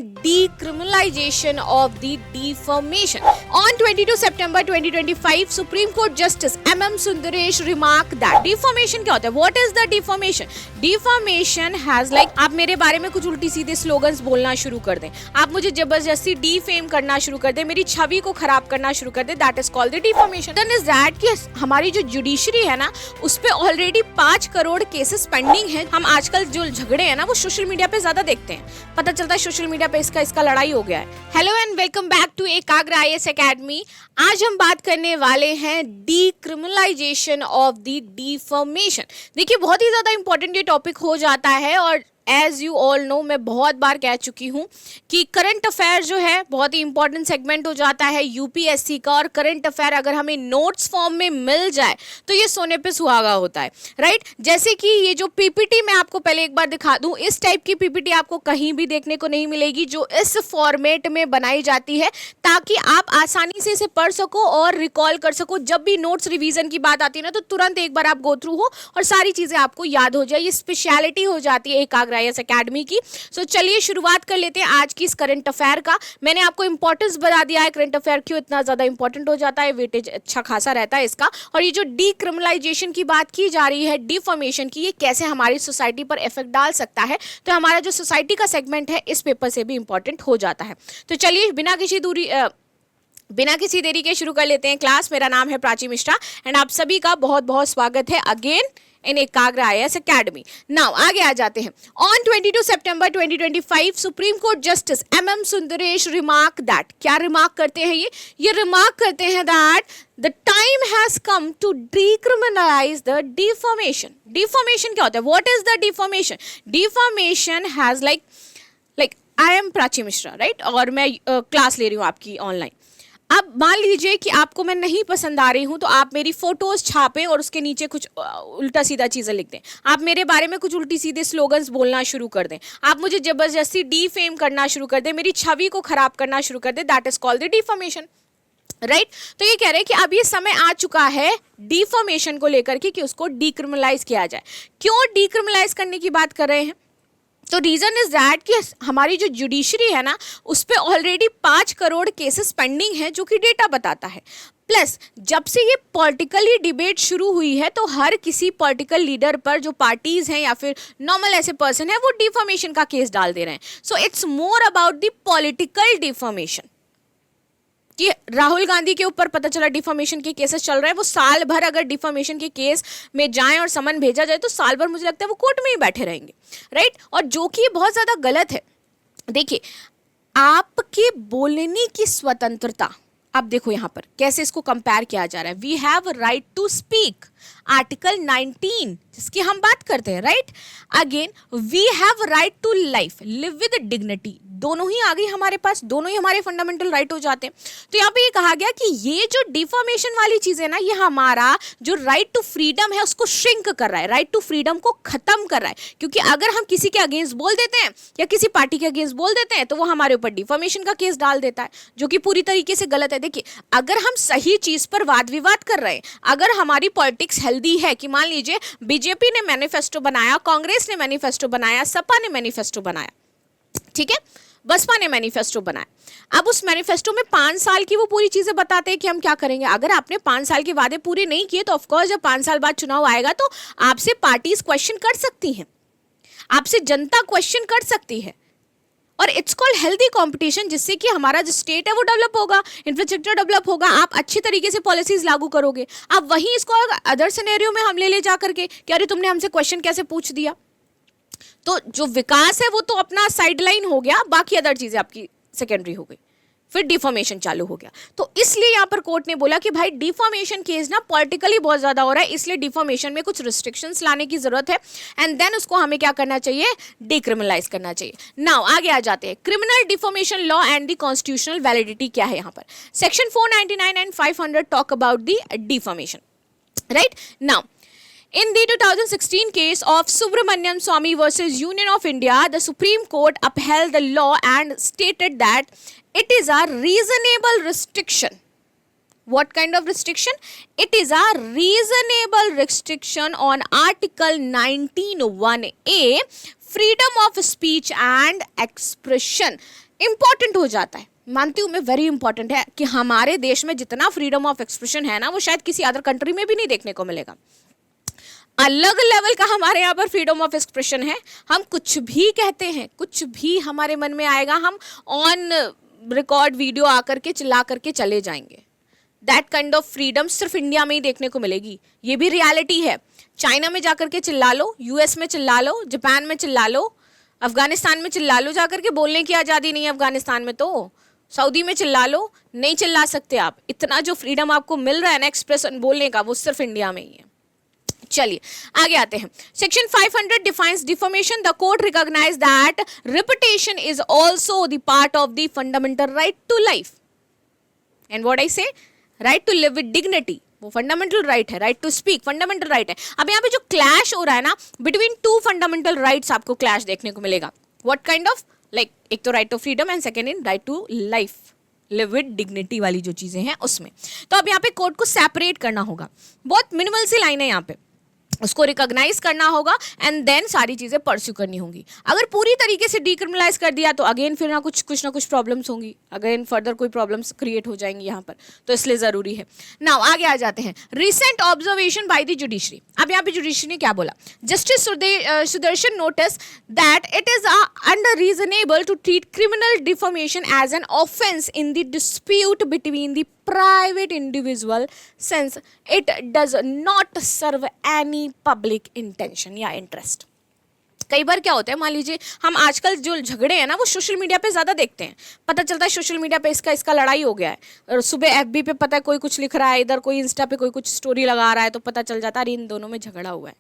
decriminalization of the defamation. On 22 September 2025, Supreme Court Justice M.M. Sundaresh remarked that defamation क्या होता है? What is the defamation? Defamation has like आप मेरे बारे में कुछ उल्टी सीधे स्लोगन्स बोलना शुरू कर दें, आप मुझे जबरदस्ती डिफेम करना शुरू कर दें, मेरी छवि को खराब करना शुरू कर दें, that is called the defamation. Then is that कि हमारी जो जुडिशरी है ना, उस पे ऑलरेडी 5 करोड़ केसेस पेंडिंग है. हम आजकल जो झगड़े हैं ना, वो सोशल मीडिया पे ज्यादा देखते हैं, पता चलता है सोशल मीडिया पे इसका लड़ाई हो गया है. Hello and welcome back to Ekagra IAS academy. आज हम बात करने वाले हैं डीक्रिमिनलाइजेशन ऑफ द डिफेमेशन. देखिए, बहुत ही ज्यादा इंपॉर्टेंट ये टॉपिक हो जाता है और एज यू ऑल नो, मैं बहुत बार कह चुकी हूँ कि करंट अफेयर जो है बहुत ही इंपॉर्टेंट सेगमेंट हो जाता है यूपीएससी का. और करंट अफेयर अगर हमें नोट्स फॉर्म में मिल जाए तो ये सोने पे सुहागा होता है, राइट. जैसे कि ये जो पीपीटी मैं आपको पहले एक बार दिखा दूं, इस टाइप की पीपीटी आपको कहीं भी देखने को नहीं मिलेगी जो इस फॉर्मेट में बनाई जाती है, ताकि आप आसानी से इसे पढ़ सको और रिकॉल कर सको. जब भी नोट्स रिवीजन की बात आती है ना, तो तुरंत एक बार आप गो थ्रू हो और सारी चीजें आपको याद हो जाए. ये स्पेशलिटी हो जाती है एकाग्र IAS एकेडमी की. सो चलिए शुरुआत कर लेते हैं आज की इस करंट अफेयर का. मैंने आपको इंपॉर्टेंस बता दिया है, करंट अफेयर क्यों इतना ज्यादा इंपॉर्टेंट हो जाता है, वेटेज अच्छा खासा रहता है इसका. और ये जो डीक्रिमिनलाइजेशन की बात की जा रही है, डिफेमेशन की, ये कैसे हमारी सोसाइटी पर इफेक्ट डाल सकता है, तो हमारा जो सोसाइटी का सेगमेंट है इस पेपर से भी इंपॉर्टेंट हो जाता है. तो चलिए बिना किसी देरी के शुरू कर लेते हैं क्लास. मेरा नाम है प्राची मिश्रा एंड आप सभी का बहुत बहुत स्वागत है अगेन इन एकाग्र IAS एकेडमी. नाउ आगे आ जाते हैं. On 22 September 2025, supreme court justice MM Sundaresh remark that, क्या रिमार्क करते हैं ये रिमार्क करते हैं that the time has come to decriminalise the defamation. Defamation क्या होता है? What is the defamation? Defamation has like I am Prachi Mishra, right, और मैं क्लास ले रही हूँ आपकी ऑनलाइन. अब मान लीजिए कि आपको मैं नहीं पसंद आ रही हूं, तो आप मेरी फोटोज छापें और उसके नीचे कुछ उल्टा सीधा चीज़ें लिख दें, आप मेरे बारे में कुछ उल्टी सीधे स्लोगन्स बोलना शुरू कर दें, आप मुझे जबरदस्ती डिफेम करना शुरू कर दें, मेरी छवि को खराब करना शुरू कर दें, that is called the defamation, right. तो ये कह रहे हैं कि अब ये समय आ चुका है डिफेमेशन को लेकर के कि उसको डीक्रिमिनलाइज किया जाए. क्यों डीक्रिमिनलाइज करने की बात कर रहे हैं? तो रीज़न इज दैट कि हमारी जो जुडिशरी है ना, उस पर ऑलरेडी 5 करोड़ केसेस पेंडिंग हैं, जो कि डेटा बताता है. प्लस जब से ये पॉलिटिकली डिबेट शुरू हुई है, तो हर किसी पॉलिटिकल लीडर पर, जो पार्टीज हैं या फिर नॉर्मल ऐसे पर्सन है, वो डिफेमेशन का केस डाल दे रहे हैं. So it's more about the political defamation. कि राहुल गांधी के ऊपर पता चला डिफेमेशन के केसेस चल रहे हैं, वो साल भर अगर डिफेमेशन के केस में जाएं और समन भेजा जाए तो साल भर मुझे लगता है वो कोर्ट में ही बैठे रहेंगे, राइट. और जो कि बहुत ज़्यादा गलत है. देखिए, आपके बोलने की स्वतंत्रता, अब देखो यहाँ पर कैसे इसको कंपेयर किया जा रहा है. We have right to speak, article 19 जिसकी हम बात करते हैं, right. Again we have right to life, live with dignity, दोनों ही आ गई हमारे पास, दोनों ही हमारे फंडामेंटल राइट हो जाते हैं. तो यहाँ पे ये कहा गया कि ये जो डिफेमेशन वाली चीज़ है ना, ये हमारा जो राइट टू फ्रीडम है उसको श्रिंक कर रहा है, राइट टू फ्रीडम को खत्म कर रहा है. क्योंकि अगर हम किसी के अगेंस्ट बोल देते हैं या किसी पार्टी के अगेंस्ट बोल देते हैं, तो वो हमारे ऊपर डिफेमेशन का केस डाल देता है, जो कि पूरी तरीके से गलत है. देखिए, अगर हम सही चीज़ पर वाद विवाद कर रहे हैं, अगर हमारी पॉलिटिक्स हेल्दी है, कि मान लीजिए बीजेपी ने मैनिफेस्टो बनाया, कांग्रेस ने मैनिफेस्टो बनाया, सपा ने मैनिफेस्टो बनाया, ठीक है, बसपा ने मैनिफेस्टो बनाया. अब उस मैनिफेस्टो में 5 साल की वो पूरी चीजें बताते हैं कि हम क्या करेंगे. अगर आपने 5 साल के वादे पूरे नहीं किए, तो ऑफकोर्स जब 5 साल बाद चुनाव आएगा तो आपसे पार्टीज क्वेश्चन कर सकती हैं, आपसे जनता क्वेश्चन कर सकती है. और इट्स कॉल्ड हेल्दी कंपटीशन, जिससे कि हमारा जो स्टेट है वो डेवलप होगा, इंफ्रास्ट्रक्चर डेवलप होगा, आप अच्छी तरीके से पॉलिसीज लागू करोगे. अब वहीं इसको अदर सिनेरियो में हम ले जा करके कि अरे तुमने हमसे क्वेश्चन कैसे पूछ दिया, तो जो विकास है वो तो अपना साइडलाइन हो गया, बाकी अदर चीजें आपकी सेकेंडरी हो गई, फिर डिफेमेशन चालू हो गया. तो इसलिए यहाँ पर कोर्ट ने बोला कि भाई डिफेमेशन केस ना पॉलिटिकली बहुत ज्यादा हो रहा है, इसलिए डिफेमेशन में कुछ रिस्ट्रिक्शंस लाने की जरूरत है एंड देन उसको हमें क्या करना चाहिए, डिक्रिमिनलाइज करना चाहिए. नाउ आगे आ जाते हैं. Criminal defamation law and the constitutional validity क्या है. यहाँ पर section 499 and 500 talk about the defamation, right. Now in the 2016 case of Subramanian Swamy versus Union of India, the Supreme Court upheld the law and stated that it is a reasonable restriction. What kind of restriction? It is a reasonable restriction on Article 19(1)(a), freedom of speech and expression. Important हो जाता है। मानती हूँ मैं, very important है कि हमारे देश में जितना फ्रीडम ऑफ एक्सप्रेशन है ना, वो शायद किसी अदर कंट्री में भी नहीं देखने को मिलेगा। अलग लेवल का हमारे यहाँ पर फ्रीडम ऑफ एक्सप्रेशन है। हम कुछ भी कहते हैं, कुछ भी हमारे मन में आएगा, हम ऑन रिकॉर्ड वीडियो आकर के चिल्ला करके चले जाएंगे। दैट काइंड ऑफ फ्रीडम सिर्फ इंडिया में ही देखने को मिलेगी। ये भी रियलिटी है। चाइना में जाकर के चिल्ला लो, यूएस में चिल्ला लो, जापान में चिल्ला लो, अफगानिस्तान में चिल्ला लो, जाकर के बोलने की आज़ादी नहीं है अफगानिस्तान में, तो सऊदी में चिल्ला लो, नहीं चिल्ला सकते आप। इतना जो फ्रीडम आपको मिल रहा है ना एक्सप्रेशन बोलने का, वो सिर्फ इंडिया में ही है। चलिए आगे आते हैं। Section 500 defines defamation. The court recognise that reputation is also the part of the fundamental right to life and what I say, right to live with dignity, वो फंडामेंटल राइट है। Right to speak fundamental right है। अब यहाँ पे जो clash हो रहा है ना बिटवीन टू फंडामेंटल राइट्स, आपको क्लैश देखने को मिलेगा। व्हाट काइंड ऑफ, लाइक एक तो right to freedom and second in right to life, live with dignity वाली जो चीजें हैं उसमें। तो अब यहाँ पे कोर्ट को सेपरेट करना होगा। बहुत मिनिमल सी लाइन है यहाँ पे, उसको रिकॉग्नाइज करना होगा एंड देन सारी चीज़ें परस्यू करनी होंगी। अगर पूरी तरीके से डिक्रिमिनलाइज कर दिया तो अगेन फिर ना कुछ ना कुछ प्रॉब्लम्स होंगी, अगेन फर्दर कोई प्रॉब्लम्स क्रिएट हो जाएंगी यहाँ पर, तो इसलिए ज़रूरी है। नाउ आगे आ जाते हैं। Recent observation by the judiciary. अब यहाँ पे जुडिशरी ने क्या बोला? Justice Sudarshan notice that it is unreasonable to treat criminal deformation as an offence in the dispute between the private individual since it does not serve any public intention या interest। कई बार क्या होता है, मान लीजिए हम आजकल जो झगड़े हैं ना वो सोशल मीडिया पे ज़्यादा देखते हैं। पता चलता है सोशल मीडिया पे इसका लड़ाई हो गया है, और सुबह एफबी पे पता है कोई कुछ लिख रहा है, इधर कोई इंस्टा पे कोई कुछ स्टोरी लगा रहा है, तो पता चल जाता है अरे इन दोनों में झगड़ा हुआ है।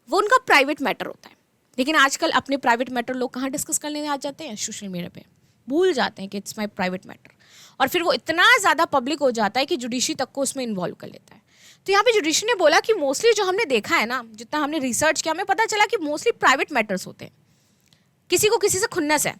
वो उनका प्राइवेट मैटर होता है। लेकिन आजकल अपने प्राइवेट मैटर लोग कहाँ डिस्कस करने आ जाते हैं? सोशल मीडिया पे। भूल जाते हैं कि इट्स माई प्राइवेट मैटर, और फिर वो इतना ज़्यादा पब्लिक हो जाता है कि जुडिशरी तक को उसमें इन्वॉल्व कर लेता है। तो यहाँ पे जुडिशरी ने बोला कि मोस्टली जो हमने देखा है ना, जितना हमने रिसर्च किया, हमें पता चला कि मोस्टली प्राइवेट मैटर्स होते हैं। किसी को किसी से खुन्नस है,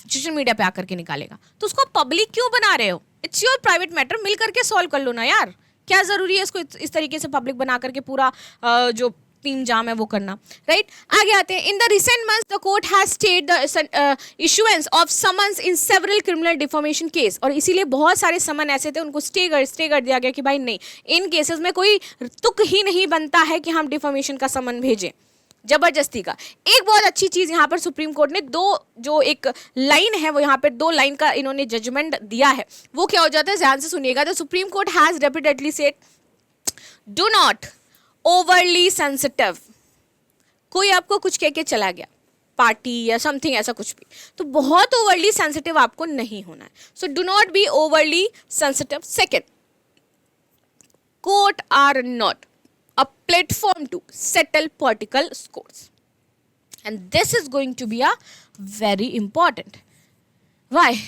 सोशल मीडिया पे आकर के निकालेगा, तो उसको पब्लिक क्यों बना रहे हो? इट्स योर प्राइवेट मैटर, मिल करके सॉल्व कर लो ना यार। क्या ज़रूरी है इसको इस तरीके से पब्लिक बना करके पूरा जो टीम जाम है वो करना, राइट? आगे आते हैं। In the recent months the court has stayed the issuance of summons in several criminal deformation case, और इसीलिए बहुत सारे समन ऐसे थे उनको स्टे कर दिया गया कि भाई नहीं, इन केसेस में कोई तुक ही नहीं बनता है कि हम डिफॉर्मेशन का समन भेजें, जबरदस्ती का। एक बहुत अच्छी चीज़ यहाँ पर सुप्रीम कोर्ट ने जो एक लाइन है वो यहाँ पर 2 लाइन का इन्होंने जजमेंट दिया है। वो क्या हो जाता है, ध्यान से सुनिएगा। The supreme court has repeatedly said do not overly sensitive. कोई आपको कुछ कह के चला गया, पार्टी या समथिंग ऐसा कुछ भी, तो बहुत ओवरली सेंसिटिव आपको नहीं होना है। So do not be overly sensitive. Second, court are not a platform to settle political scores, and this is going to be a very important. Why?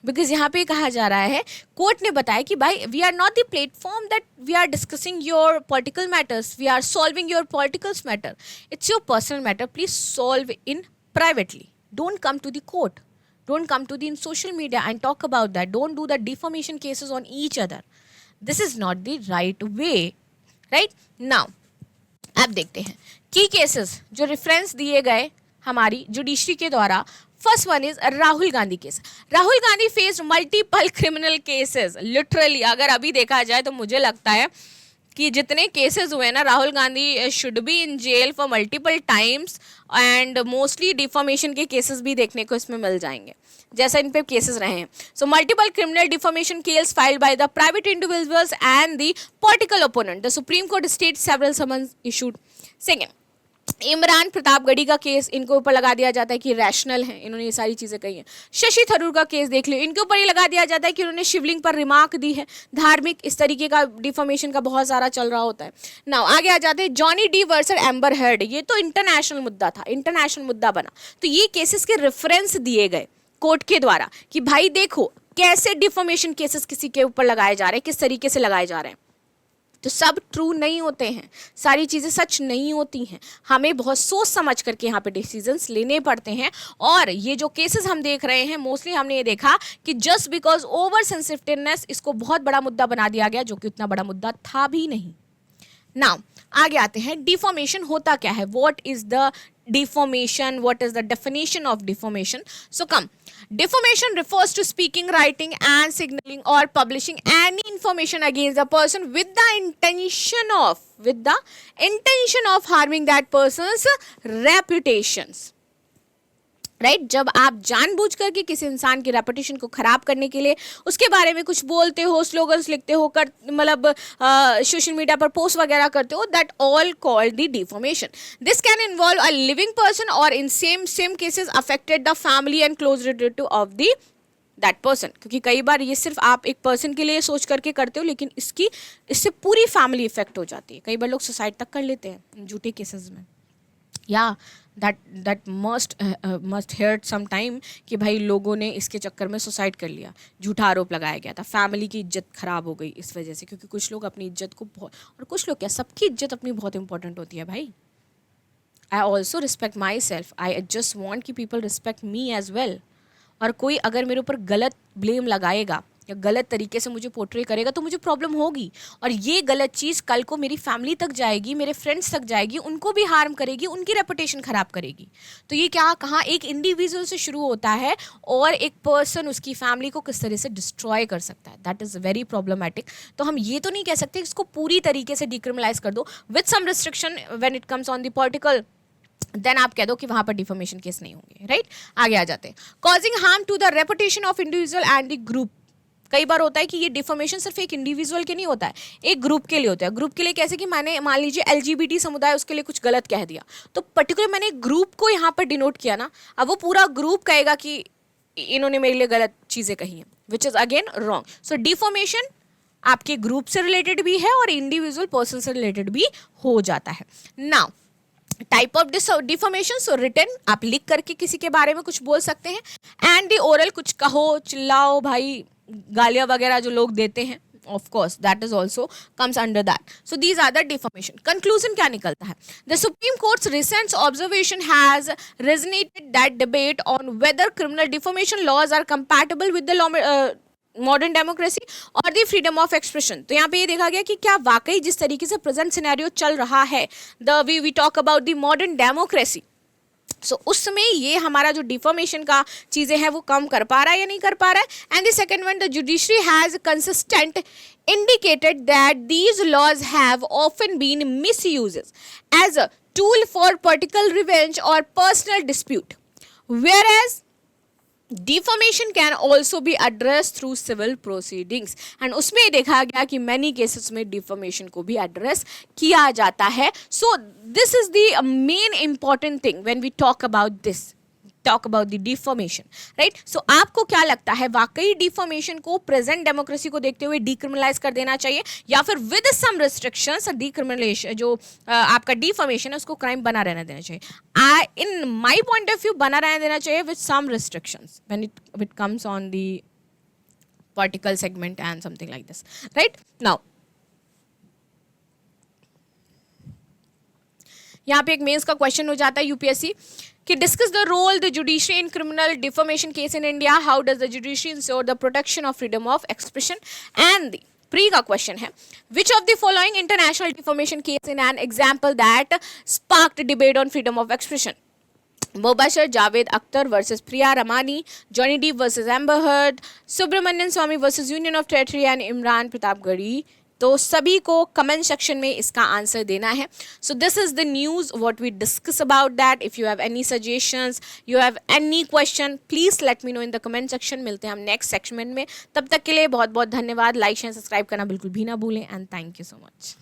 Because यहाँ पे कहा जा रहा है, कोर्ट ने बताया कि भाई we are not the platform that we are discussing your political matters, we are solving your political matter, it's your personal matter, please solve in privately, don't come to the court, don't come to the in social media and talk about that, don't do the deformation cases on each other, this is not the right way, right? Now अब देखते हैं की cases जो reference दिए गए हमारी judiciary के द्वारा। First one is Rahul Gandhi case. Rahul Gandhi face multiple criminal cases. Literally अगर अभी देखा जाए तो मुझे लगता है कि जितने केसेस हुए ना, Rahul Gandhi should be in jail for multiple times, and mostly deformation के केसेस भी देखने को इसमें मिल जाएंगे जैसा इन पे केसेस रहे हैं। So multiple criminal deformation case filed by the private individuals and the political opponent, the supreme court state several summons issued. Second, Imran Pratapgarhi का केस इनको ऊपर लगा दिया जाता है कि रैशनल है, इन्होंने ये सारी चीज़ें कही हैं। शशि थरूर का केस देख लो, इनके ऊपर ये लगा दिया जाता है कि उन्होंने शिवलिंग पर रिमार्क दी है, धार्मिक इस तरीके का डिफॉर्मेशन का बहुत सारा चल रहा होता है। नाउ आगे आ जाते हैं Johnny D versus amber heard. ये तो इंटरनेशनल मुद्दा था, इंटरनेशनल मुद्दा बना, तो ये केसेस के रेफरेंस दिए गए कोर्ट के द्वारा कि भाई देखो कैसे डिफॉर्मेशन केसेस किसी के ऊपर लगाए जा रहे हैं, किस तरीके से लगाए जा रहे हैं। तो सब ट्रू नहीं होते हैं, सारी चीज़ें सच नहीं होती हैं, हमें बहुत सोच समझ करके यहाँ पे डिसीजंस लेने पड़ते हैं। और ये जो केसेस हम देख रहे हैं मोस्टली हमने ये देखा कि जस्ट बिकॉज ओवर सेंसिटिवनेस इसको बहुत बड़ा मुद्दा बना दिया गया, जो कि उतना बड़ा मुद्दा था भी नहीं। नाउ आगे आते हैं, डिफॉर्मेशन होता क्या है, what is the deformation, what is the definition of deformation? So come, deformation refers to speaking, writing and signaling or publishing any information against a person with the intention of harming that person's reputations. Right जब आप जानबूझ करके किसी इंसान की reputation को खराब करने के लिए उसके बारे में कुछ बोलते हो, स्लोगन्स लिखते हो, मतलब सोशल मीडिया पर पोस्ट वगैरह करते हो, that all called the defamation. This can involve a living person और in same cases affected the family and close relative of the that person. क्योंकि कई बार ये सिर्फ आप एक पर्सन के लिए सोच करके करते हो, लेकिन इससे पूरी फैमिली इफेक्ट हो जाती है. कई बार लोग सुसाइड तक कर लेते हैं झूठे केसेस में. या that must hurt some time कि भाई लोगों ने इसके चक्कर में सुसाइड कर लिया, झूठा आरोप लगाया गया था, फैमिली की इज्जत खराब हो गई इस वजह से. क्योंकि कुछ लोग अपनी इज्जत को बहुत, और कुछ लोग क्या, सबकी इज्जत अपनी बहुत इंपॉर्टेंट होती है भाई. I also respect myself, I just want कि people respect me as well. और कोई अगर मेरे ऊपर गलत ब्लेम लगाएगा या गलत तरीके से मुझे पोर्ट्रे करेगा तो मुझे प्रॉब्लम होगी, और ये गलत चीज़ कल को मेरी फैमिली तक जाएगी, मेरे फ्रेंड्स तक जाएगी, उनको भी हार्म करेगी, उनकी रेपुटेशन ख़राब करेगी. तो ये क्या कहाँ एक इंडिविजुअल से शुरू होता है और एक पर्सन उसकी फैमिली को किस तरह से डिस्ट्रॉय कर सकता है. That is very problematic. तो हम ये तो नहीं कह सकते इसको पूरी तरीके से डिक्रिमिनलाइज कर दो with some restriction when it comes on the political, then आप कह दो कि वहां पर डिफॉर्मेशन केस नहीं होंगे. राइट, आगे आ जाते हैं. Causing harm to the reputation of individual and the group. कई बार होता है कि ये डिफॉर्मेशन सिर्फ एक इंडिविजुअल के नहीं होता है, एक ग्रुप के लिए होता है. ग्रुप के लिए कैसे कि मैंने मान लीजिए LGBT समुदाय उसके लिए कुछ गलत कह दिया, तो पर्टिकुलर मैंने ग्रुप को यहाँ पर डिनोट किया ना, अब वो पूरा ग्रुप कहेगा कि इन्होंने मेरे लिए गलत चीज़ें कही हैं, which is again wrong. So deformation आपके ग्रुप से रिलेटेड भी है और इंडिविजुअल पर्सन से रिलेटेड भी हो जाता है. Now type of deformation, so written, आप लिख करके किसी के बारे में कुछ बोल सकते हैं, एंड द ओरल, कुछ कहो, चिल्लाओ भाई, गालियां वगैरह जो लोग देते हैं, of course that is also comes under that. So these are the defamation. Conclusion क्या निकलता है? The Supreme Court's recent observation has resonated that debate on whether criminal defamation laws are compatible with the modern democracy और दी freedom of expression. तो यहाँ पे ये देखा गया कि क्या वाकई जिस तरीके से प्रेजेंट सिनेरियो चल रहा है, we talk about the modern democracy, so उसमें ये हमारा जो डिफॉर्मेशन का चीज़ें हैं वो कम कर पा रहा है या नहीं कर पा रहा है. And the second one, the judiciary has consistent indicated that these laws have often been misused as a tool for political revenge or personal dispute, whereas defamation can also be addressed through civil proceedings. and उसमें देखा गया कि many cases में defamation को भी address किया जाता है. so this is the main important thing when we talk about the defamation, right? so आपको क्या लगता है, वाकई डिफॉर्मेशन को प्रेजेंट डेमोक्रेसी को देखते हुए डिक्रिमिनलाइज कर देना चाहिए या फिर विद सम रिस्ट्रिक्शंस डिक्रिमिनलेशन जो आपका डिफॉर्मेशन है उसको क्राइम बना रहने देना चाहिए? In my point of view बना रहने देना चाहिए with some restrictions when it comes on the political segment and something like this. Right, now यहाँ पे एक मेंस का क्वेश्चन हो जाता है यूपीएससी कि discuss the role the judiciary in criminal deformation case in India, how does the judiciary ensure the protection of freedom of expression. And pre का question है, which of the following international deformation case in an example that sparked debate on freedom of expression? Mobashir Javed Akhtar versus Priya Ramani, Johnny Depp versus Amber Heard, Subramanian Swamy versus Union of Territory and Imran Pratapgarhi. तो सभी को comment section में इसका answer देना है. So this is the news what we discuss about that. If you have any suggestions, you have any question, please let me know in the comment section. मिलते हैं हम नेक्स्ट सेगमेंट में. तब तक के लिए बहुत बहुत धन्यवाद. लाइक शेयर सब्सक्राइब करना बिल्कुल भी ना भूलें and thank you so much.